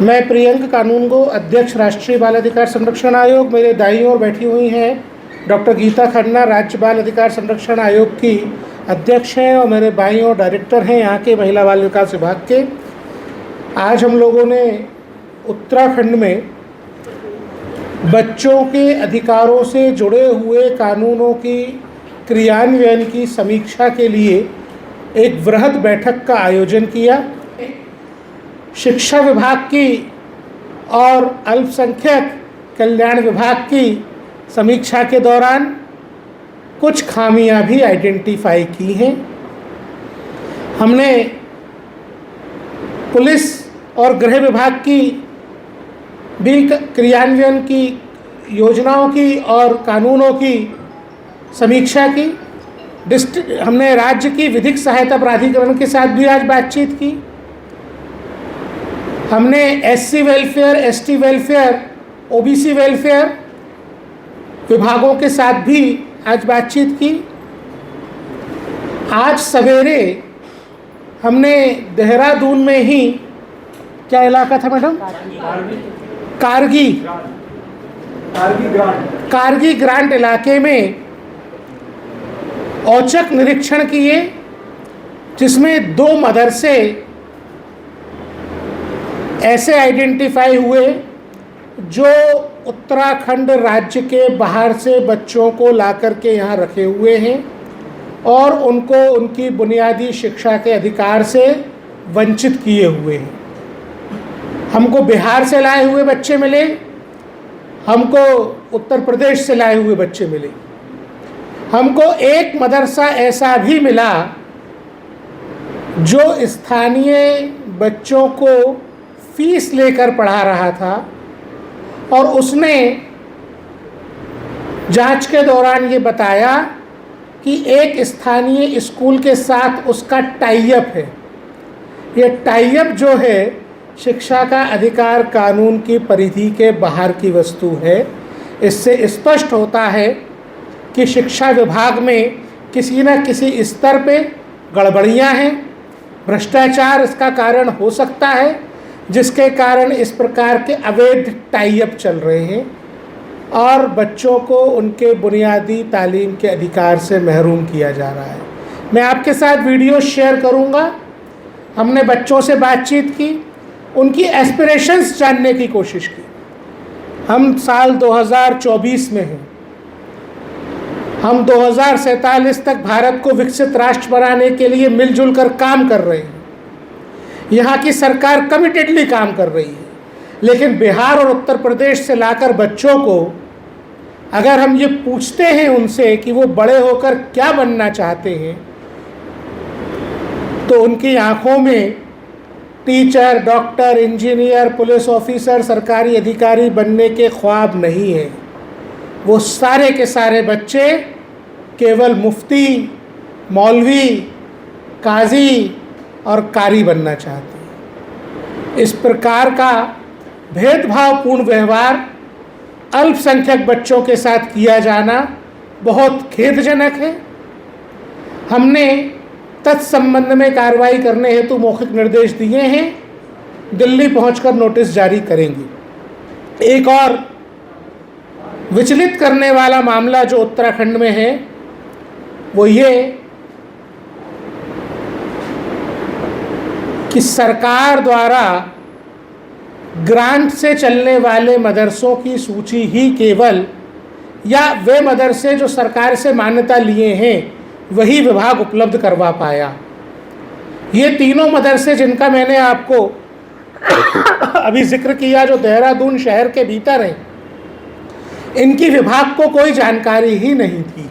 मैं प्रियंक कानूनगो, अध्यक्ष राष्ट्रीय बाल अधिकार संरक्षण आयोग। मेरे दाईं ओर बैठी हुई हैं डॉक्टर गीता खन्ना, राज्य बाल अधिकार संरक्षण आयोग की अध्यक्ष हैं, और मेरे बाईं ओर डायरेक्टर हैं यहाँ के महिला बाल विकास विभाग के। आज हम लोगों ने उत्तराखंड में बच्चों के अधिकारों से जुड़े हुए कानूनों की क्रियान्वयन की समीक्षा के लिए एक वृहद बैठक का आयोजन किया। शिक्षा विभाग की और अल्पसंख्यक कल्याण विभाग की समीक्षा के दौरान कुछ खामियां भी आइडेंटिफाई की हैं। हमने पुलिस और गृह विभाग की भी क्रियान्वयन की योजनाओं की और कानूनों की समीक्षा की। हमने राज्य की विधिक सहायता प्राधिकरण के साथ भी आज बातचीत की। हमने SC welfare, ST welfare, OBC welfare विभागों के साथ भी आज बातचीत की। आज सवेरे हमने देहरादून में ही, क्या इलाका था मैडम? कारगी ग्रांट इलाके में औचक निरीक्षण किए, जिसमें 2 मदरसे ऐसे आइडेंटिफाई हुए जो उत्तराखंड राज्य के बाहर से बच्चों को लाकर के यहाँ रखे हुए हैं और उनको उनकी बुनियादी शिक्षा के अधिकार से वंचित किए हुए हैं। हमको बिहार से लाए हुए बच्चे मिले, हमको उत्तर प्रदेश से लाए हुए बच्चे मिले। हमको एक मदरसा ऐसा भी मिला जो स्थानीय बच्चों को फीस लेकर पढ़ा रहा था, और उसने जांच के दौरान ये बताया कि एक स्थानीय स्कूल के साथ उसका टाई अप है। ये टाई अप जो है शिक्षा का अधिकार कानून की परिधि के बाहर की वस्तु है। इससे स्पष्ट होता है कि शिक्षा विभाग में किसी न किसी स्तर पे गड़बड़ियां हैं, भ्रष्टाचार इसका कारण हो सकता है, जिसके कारण इस प्रकार के अवैध टाई अप चल रहे हैं और बच्चों को उनके बुनियादी तालीम के अधिकार से महरूम किया जा रहा है। मैं आपके साथ वीडियो शेयर करूंगा। हमने बच्चों से बातचीत की, उनकी एस्पिरेशंस जानने की कोशिश की। हम साल 2024 में हैं। हम 2047 तक भारत को विकसित राष्ट्र बनाने के लिए मिलजुल कर काम कर रहे हैं। यहाँ की सरकार कमिटेडली काम कर रही है, लेकिन बिहार और उत्तर प्रदेश से लाकर बच्चों को अगर हम ये पूछते हैं उनसे कि वो बड़े होकर क्या बनना चाहते हैं, तो उनकी आंखों में teacher, doctor, engineer, police officer, सरकारी अधिकारी बनने के ख्वाब नहीं है। वो सारे के सारे बच्चे केवल मुफ्ती, मौलवी, काजी और कारी बनना चाहते हैं। इस प्रकार का भेदभावपूर्ण व्यवहार अल्पसंख्यक बच्चों के साथ किया जाना बहुत खेदजनक है। हमने तत्संबंध में कार्रवाई करने हेतु मौखिक निर्देश दिए हैं। दिल्ली पहुंचकर नोटिस जारी करेंगे। एक और विचलित करने वाला मामला जो उत्तराखंड में है वो ये कि सरकार द्वारा ग्रांट से चलने वाले मदरसों की सूची ही केवल, या वे मदरसे जो सरकार से मान्यता लिए हैं वही विभाग उपलब्ध करवा पाया। ये तीनों मदरसे जिनका मैंने आपको अभी जिक्र किया, जो देहरादून शहर के भीतर हैं, इनकी विभाग को कोई जानकारी ही नहीं थी।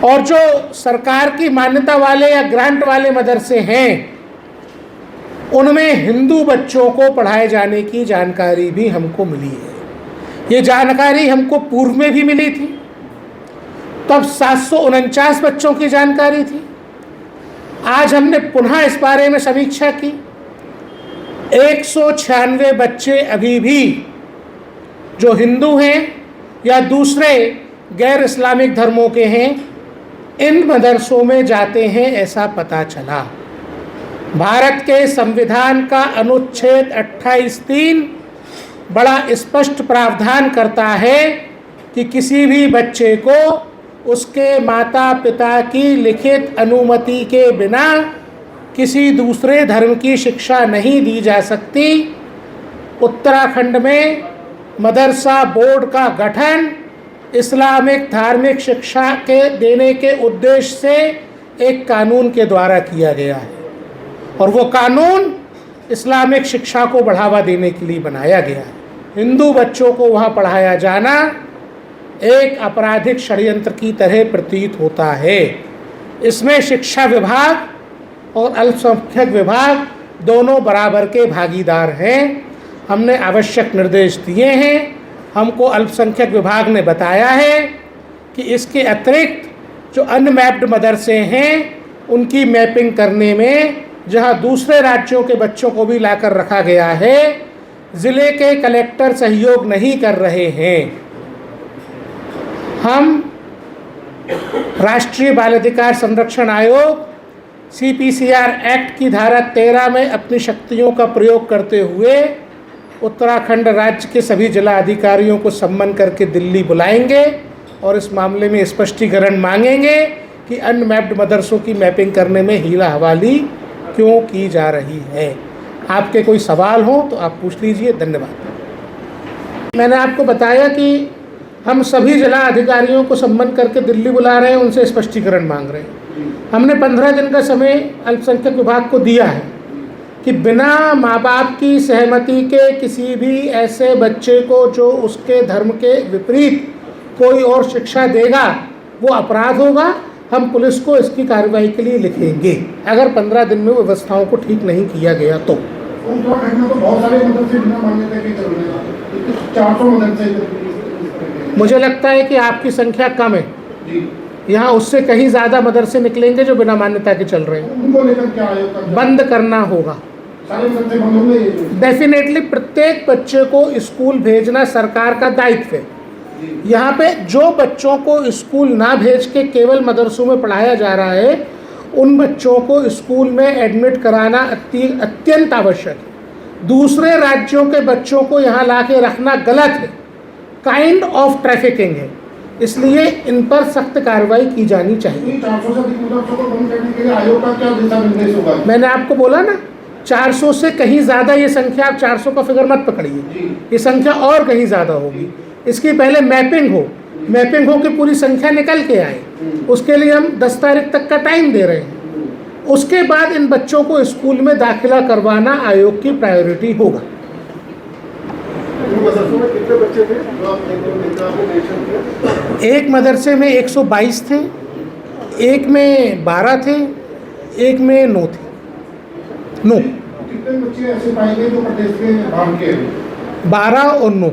और जो सरकार की मान्यता वाले या ग्रांट वाले मदरसे हैं, उनमें हिंदू बच्चों को पढ़ाए जाने की जानकारी भी हमको मिली है। ये जानकारी हमको पूर्व में भी मिली थी, तब 749 बच्चों की जानकारी थी। आज हमने पुनः इस बारे में समीक्षा की। 196 बच्चे अभी भी जो हिंदू हैं या दूसरे गैर इस्लामिक धर्मों के हैं, इन मदरसों में जाते हैं, ऐसा पता चला। भारत के संविधान का अनुच्छेद 28(3) बड़ा स्पष्ट प्रावधान करता है कि किसी भी बच्चे को उसके माता पिता की लिखित अनुमति के बिना किसी दूसरे धर्म की शिक्षा नहीं दी जा सकती। उत्तराखंड में मदरसा बोर्ड का गठन इस्लामिक धार्मिक शिक्षा के देने के उद्देश्य से एक कानून के द्वारा किया गया है और वो कानून इस्लामिक शिक्षा को बढ़ावा देने के लिए बनाया गया है। हिंदू बच्चों को वहाँ पढ़ाया जाना एक आपराधिक षड्यंत्र की तरह प्रतीत होता है। इसमें शिक्षा विभाग और अल्पसंख्यक विभाग दोनों बराबर के भागीदार हैं। हमने आवश्यक निर्देश दिए हैं। हमको अल्पसंख्यक विभाग ने बताया है कि इसके अतिरिक्त जो अनमैप्ड मदरसे हैं उनकी मैपिंग करने में जहां दूसरे राज्यों के बच्चों को भी लाकर रखा गया है, ज़िले के कलेक्टर सहयोग नहीं कर रहे हैं। हम राष्ट्रीय बाल अधिकार संरक्षण आयोग CPCR एक्ट की धारा 13 में अपनी शक्तियों का प्रयोग करते हुए उत्तराखंड राज्य के सभी जिला अधिकारियों को सम्मन करके दिल्ली बुलाएंगे और इस मामले में स्पष्टीकरण मांगेंगे कि अनमैप्ड मदरसों की मैपिंग करने में हीला हवाली क्यों की जा रही है। आपके कोई सवाल हो तो आप पूछ लीजिए। धन्यवाद। मैंने आपको बताया कि हम सभी जिला अधिकारियों को सम्मन करके दिल्ली बुला रहे हैं, उनसे स्पष्टीकरण मांग रहे हैं। हमने 15 दिन का समय अल्पसंख्यक विभाग को दिया है कि बिना माँ बाप की सहमति के किसी भी ऐसे बच्चे को जो उसके धर्म के विपरीत कोई और शिक्षा देगा वो अपराध होगा। हम पुलिस को इसकी कार्रवाई के लिए लिखेंगे अगर 15 दिन में व्यवस्थाओं को ठीक नहीं किया गया तो। बहुत सारे मदरसे बिना मान्यता के चल रहे हैं, 400 मदरसे। मुझे लगता है कि आपकी संख्या कम है। यहाँ उससे कहीं ज़्यादा मदरसे निकलेंगे जो बिना मान्यता के चल रहे हैं। उनको लेकर क्या आयोग का बंद करना होगा। सारे मदरसे बंद होंगे। डेफिनेटली प्रत्येक बच्चे को स्कूल भेजना सरकार का दायित्व है। यहाँ पे जो बच्चों को स्कूल ना भेज के केवल मदरसों में पढ़ाया जा रहा है उन बच्चों को स्कूल में एडमिट कराना अत्यंत आवश्यक है। दूसरे राज्यों के बच्चों को यहाँ ला के रखना गलत है, काइंड ऑफ ट्रैफिकिंग है। इसलिए इन पर सख्त कार्रवाई की जानी चाहिए। 400 से अधिक मदरसों को बंद करने के लिए आयोग का क्या दिशा निर्देश होगा? मैंने आपको बोला ना 400 से कहीं ज़्यादा ये संख्या, आप 400 का फिगर मत पकड़िए, ये संख्या और कहीं ज़्यादा होगी। इसकी पहले मैपिंग हो कि पूरी संख्या निकल के आए, उसके लिए हम 10 तारीख तक का टाइम दे रहे हैं। उसके बाद इन बच्चों को स्कूल में दाखिला करवाना आयोग की प्रायोरिटी होगा। एक मदरसे में 122 थे, एक में 12 थे, एक में 9 थे। 9 कितने बच्चे ऐसे पाए गए जो प्रदेश के बाहर के हैं? 12 और 9।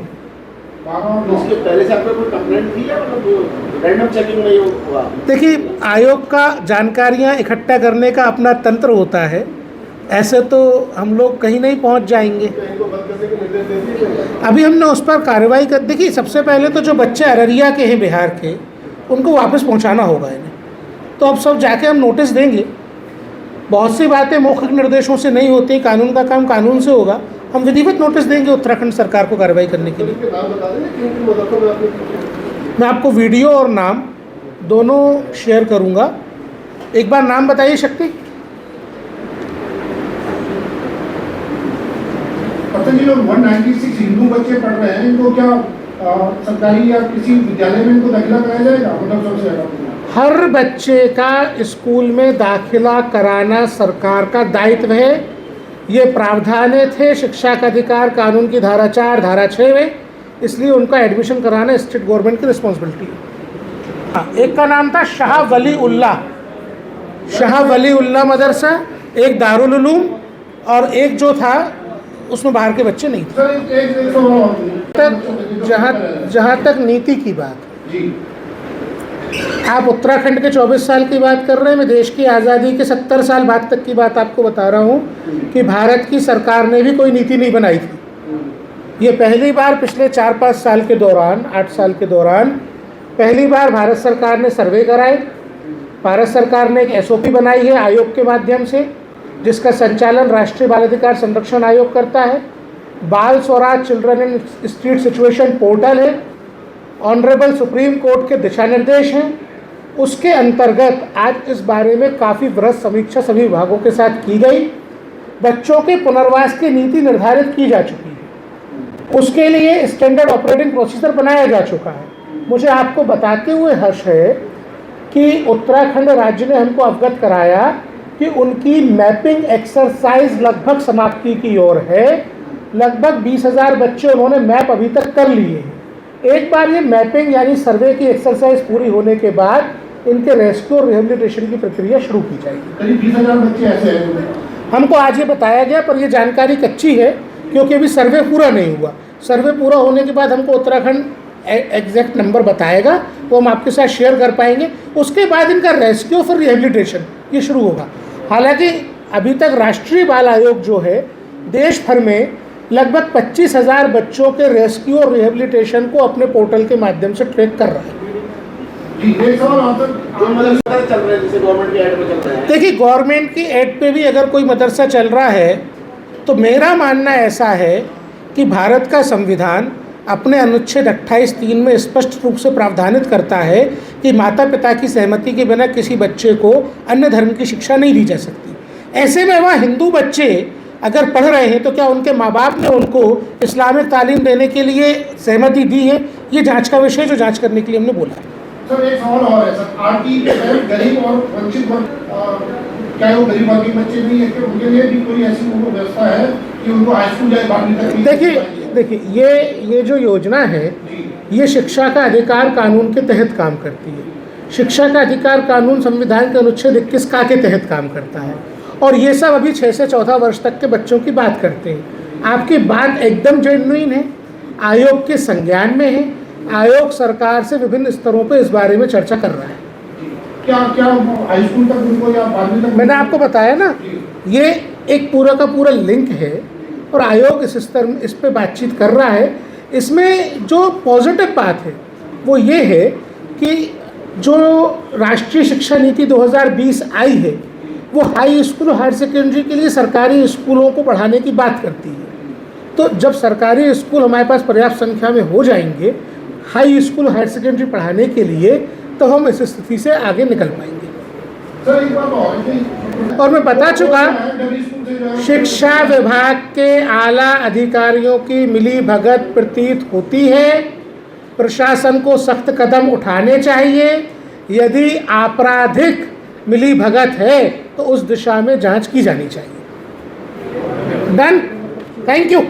इसके पहले से आपको कोई कंप्लेंट थी या मतलब रैंडम चेकिंग नहीं हुआ? देखिए, आयोग का जानकारियां इकट्ठा करने का अपना तंत्र होता है। ऐसे तो हम लोग कहीं नहीं पहुंच जाएंगे। अभी हमने उस पर कार्रवाई कर। देखिए, सबसे पहले तो जो बच्चे अररिया के हैं बिहार के, उनको वापस पहुंचाना होगा इन्हें। तो अब सब जाके हम नोटिस देंगे। बहुत सी बातें मौखिक निर्देशों से नहीं होती, कानून का काम कानून से होगा। हम विधिवत नोटिस देंगे उत्तराखंड सरकार को कार्रवाई करने के लिए। मैं आपको वीडियो और नाम दोनों शेयर करूंगा। एक बार नाम बताइए। शक्ति जी, जो 196 हिंदू बच्चे पढ़ रहे हैं, इनको क्या सरकारी या किसी विद्यालय में इनको दाखिला कराया जाएगा? हर बच्चे का स्कूल में दाखिला कराना सरकार का दायित्व है। ये प्रावधान थे शिक्षा का अधिकार कानून की धारा 4, धारा 6 में, इसलिए उनका एडमिशन कराना स्टेट गवर्नमेंट की रिस्पॉन्सिबिलिटी है। एक का नाम था शाह वली उल्लाह मदरसा, एक दारुल उलूम, और एक जो था उसमें बाहर के बच्चे नहीं थे। जहाँ तक नीति की बात, आप उत्तराखंड के 24 साल की बात कर रहे हैं। मैं देश की आज़ादी के 70 साल बाद तक की बात आपको बता रहा हूँ कि भारत की सरकार ने भी कोई नीति नहीं बनाई थी। ये पहली बार पिछले 4-5 साल के दौरान, 8 साल के दौरान पहली बार भारत सरकार ने सर्वे कराए। भारत सरकार ने एक SOP बनाई है आयोग के माध्यम से जिसका संचालन राष्ट्रीय बाल अधिकार संरक्षण आयोग करता है। बाल Swaraj children in street situation portal है। ऑनरेबल सुप्रीम कोर्ट के दिशा निर्देश हैं। उसके अंतर्गत आज इस बारे में काफ़ी वृहद समीक्षा सभी विभागों के साथ की गई। बच्चों के पुनर्वास की नीति निर्धारित की जा चुकी है। उसके लिए स्टैंडर्ड ऑपरेटिंग प्रोसीजर बनाया जा चुका है। मुझे आपको बताते हुए हर्ष है कि उत्तराखंड राज्य ने हमको अवगत कराया कि उनकी मैपिंग एक्सरसाइज लगभग समाप्ति की ओर है। लगभग 20,000 बच्चे उन्होंने मैप अभी तक कर लिए हैं। एक बार ये मैपिंग यानी सर्वे की एक्सरसाइज पूरी होने के बाद इनके रेस्क्यू और रिहेबिलिटेशन की प्रक्रिया शुरू की जाएगी। करीब 20,000 बच्चे ऐसे हैं। हमको आज ये बताया गया, पर ये जानकारी कच्ची है क्योंकि अभी सर्वे पूरा नहीं हुआ। सर्वे पूरा होने के बाद हमको उत्तराखंड एग्जैक्ट नंबर बताएगा, वो हम आपके साथ शेयर कर पाएंगे। उसके बाद इनका रेस्क्यू फिर रिहेबिलिटेशन ये शुरू होगा। हालांकि अभी तक राष्ट्रीय बाल आयोग जो है देश भर में लगभग 25,000 बच्चों के रेस्क्यू और रिहेबिलिटेशन को अपने पोर्टल के माध्यम से ट्रैक कर रहा है। एक सवाल आता जो मदरसा चल रहा है जैसे गवर्नमेंट की ऐड में चल रहा है। देखिए, गवर्नमेंट की एड पे भी अगर कोई मदरसा चल रहा है तो मेरा मानना ऐसा है कि भारत का संविधान अपने अनुच्छेद 28(3) में स्पष्ट रूप से प्रावधानित करता है कि माता पिता की सहमति के बिना किसी बच्चे को अन्य धर्म की शिक्षा नहीं दी जा सकती। ऐसे में वहाँ हिंदू बच्चे अगर पढ़ रहे हैं तो क्या उनके माँ बाप ने उनको इस्लामिक तालीम देने के लिए सहमति दी है? ये जांच का विषय जो जांच करने के लिए हमने बोला है। सर एक सवाल और है सर, आरटी के तहत गरीब और वंचित वर्ग, क्या वो गरीब वर्ग के बच्चे नहीं है कि उनके लिए भी कोई ऐसी व्यवस्था है कि उनको हाई स्कूल जाए 12वीं तक? देखिए ये जो योजना है ये शिक्षा का अधिकार कानून के तहत काम करती है। शिक्षा का अधिकार कानून संविधान के अनुच्छेद 21 का के तहत काम करता है और ये सब अभी 6 से 14 वर्ष तक के बच्चों की बात करते हैं। आपकी बात एकदम जेन्युइन है, आयोग के संज्ञान में है। आयोग सरकार से विभिन्न स्तरों पर इस बारे में चर्चा कर रहा है। क्या हाई स्कूल तक उनको या 12वीं तक? मैंने आपको बताया ना, ये एक पूरा का पूरा लिंक है और आयोग इस स्तर में इस पर बातचीत कर रहा है। इसमें जो पॉजिटिव बात है वो ये है कि जो राष्ट्रीय शिक्षा नीति 2020 आई है वो हाई स्कूल हायर सेकेंडरी के लिए सरकारी स्कूलों को बढ़ाने की बात करती है। तो जब सरकारी स्कूल हमारे पास पर्याप्त संख्या में हो जाएंगे हाई स्कूल हायर सेकेंडरी पढ़ाने के लिए, तो हम इस स्थिति से आगे निकल पाएंगे। सर एक बात और मैं बता चुका, शिक्षा विभाग के आला अधिकारियों की मिली भगत प्रतीत होती है। प्रशासन को सख्त कदम उठाने चाहिए। यदि आपराधिक मिली भगत है तो उस दिशा में जांच की जानी चाहिए। Done, thank you.